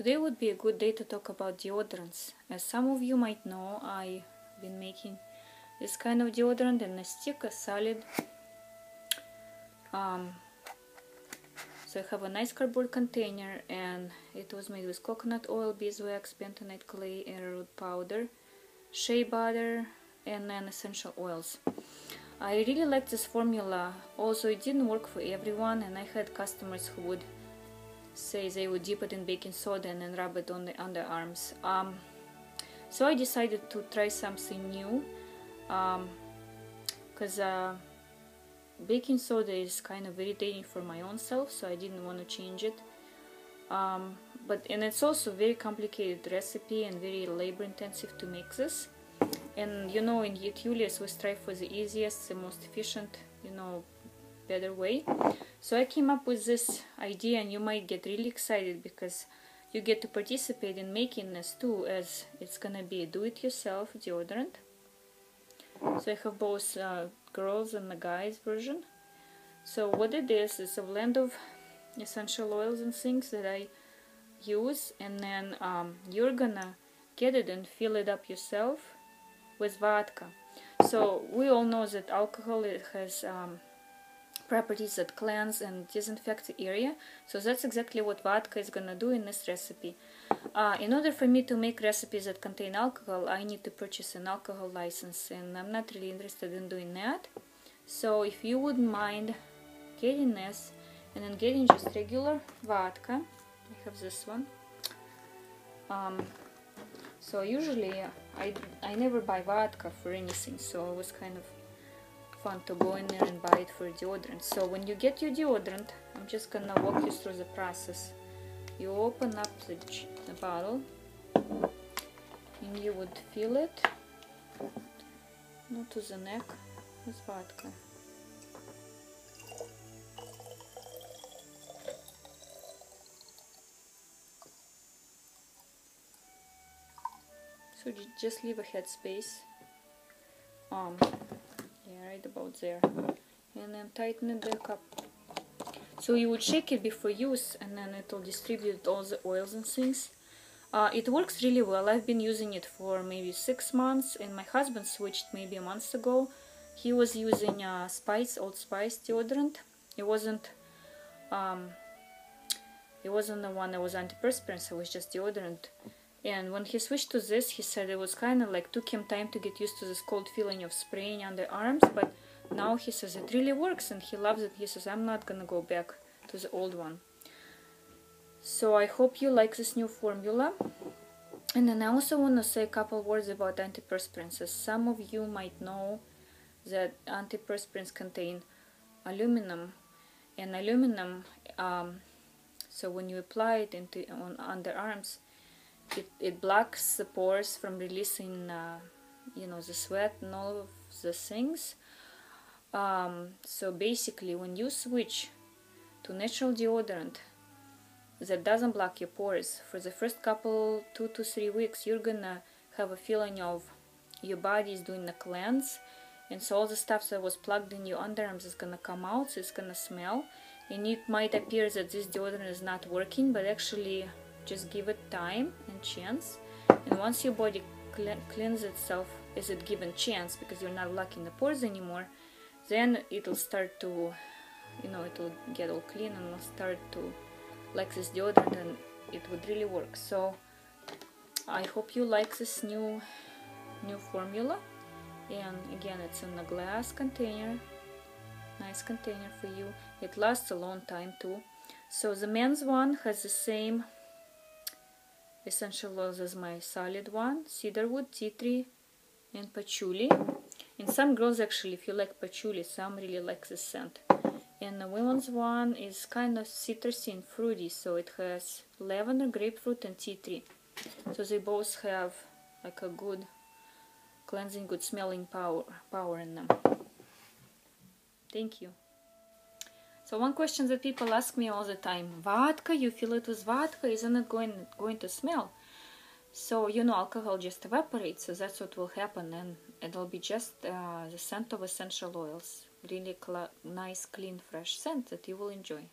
Today would be a good day to talk about deodorants. As some of you might know, I've been making this kind of deodorant in a stick, a solid. So I have a nice cardboard container, and it was made with coconut oil, beeswax, bentonite clay, arrowroot powder, shea butter, and then essential oils. I really like this formula, although it didn't work for everyone, and I had customers who would say they would dip it in baking soda and then rub it on the underarms. So I decided to try something new, because baking soda is kind of irritating for my own self, so I didn't want to change it. And it's also a very complicated recipe and very labor intensive to make this. And you know, in Julius we strive for the easiest, the most efficient, better way. So I came up with this idea, and you might get really excited because you get to participate in making this too, as it's gonna be a do-it-yourself deodorant. So I have both girls and the guys version. So what it is a blend of essential oils and things that I use, and then you're gonna get it and fill it up yourself with vodka. So we all know that alcohol, it has properties that cleanse and disinfect the area, so that's exactly what vodka is gonna do in this recipe. In order for me to make recipes that contain alcohol, I need to purchase an alcohol license, and I'm not really interested in doing that. So if you wouldn't mind getting this and then getting just regular vodka, I have this one. So usually I never buy vodka for anything, so it was kind of fun to go in there and buy it for deodorant. So when you get your deodorant, I'm just gonna walk you through the process. You open up the bottle, and you would fill it, not to the neck, with vodka. So just leave a headspace. Yeah, right about there, and then tighten it back up. So you would shake it before use, and then it will distribute all the oils and things. It works really well. I've been using it for maybe 6 months, and my husband switched maybe a month ago. He was using Old Spice deodorant. It wasn't the one that was antiperspirant, it was just deodorant. And when he switched to this, he said it was kind of like took him time to get used to this cold feeling of spraying on the arms, but now he says it really works and he loves it. He says, I'm not gonna go back to the old one. So I hope you like this new formula. And then I also want to say a couple words about antiperspirants. As some of you might know that antiperspirants contain aluminum, and aluminum, so when you apply it on underarms, it blocks the pores from releasing the sweat and all of the things. So basically, when you switch to natural deodorant that doesn't block your pores, for the first couple 2 to 3 weeks, you're gonna have a feeling of your body is doing a cleanse, and so all the stuff that was plugged in your underarms is gonna come out, so it's gonna smell, and it might appear that this deodorant is not working, but actually just give it time and chance, and once your body cleans itself, is it given chance, because you're not blocking the pores anymore, then it'll start to, it'll get all clean and it'll start to like this deodorant, and it would really work. So I hope you like this new formula. And again, it's in a glass container, nice container for you. It lasts a long time too. So the men's one has the same essential oils as my solid one: cedarwood, tea tree, and patchouli. And some girls actually, if you like patchouli, some really like this scent. And the women's one is kind of citrusy and fruity, so it has lavender, grapefruit, and tea tree. So they both have like a good cleansing, good smelling power in them. Thank you. So one question that people ask me all the time: vodka, you fill it with vodka, isn't it going to smell? So alcohol just evaporates, so that's what will happen, and it'll be just the scent of essential oils. Really nice, clean, fresh scent that you will enjoy.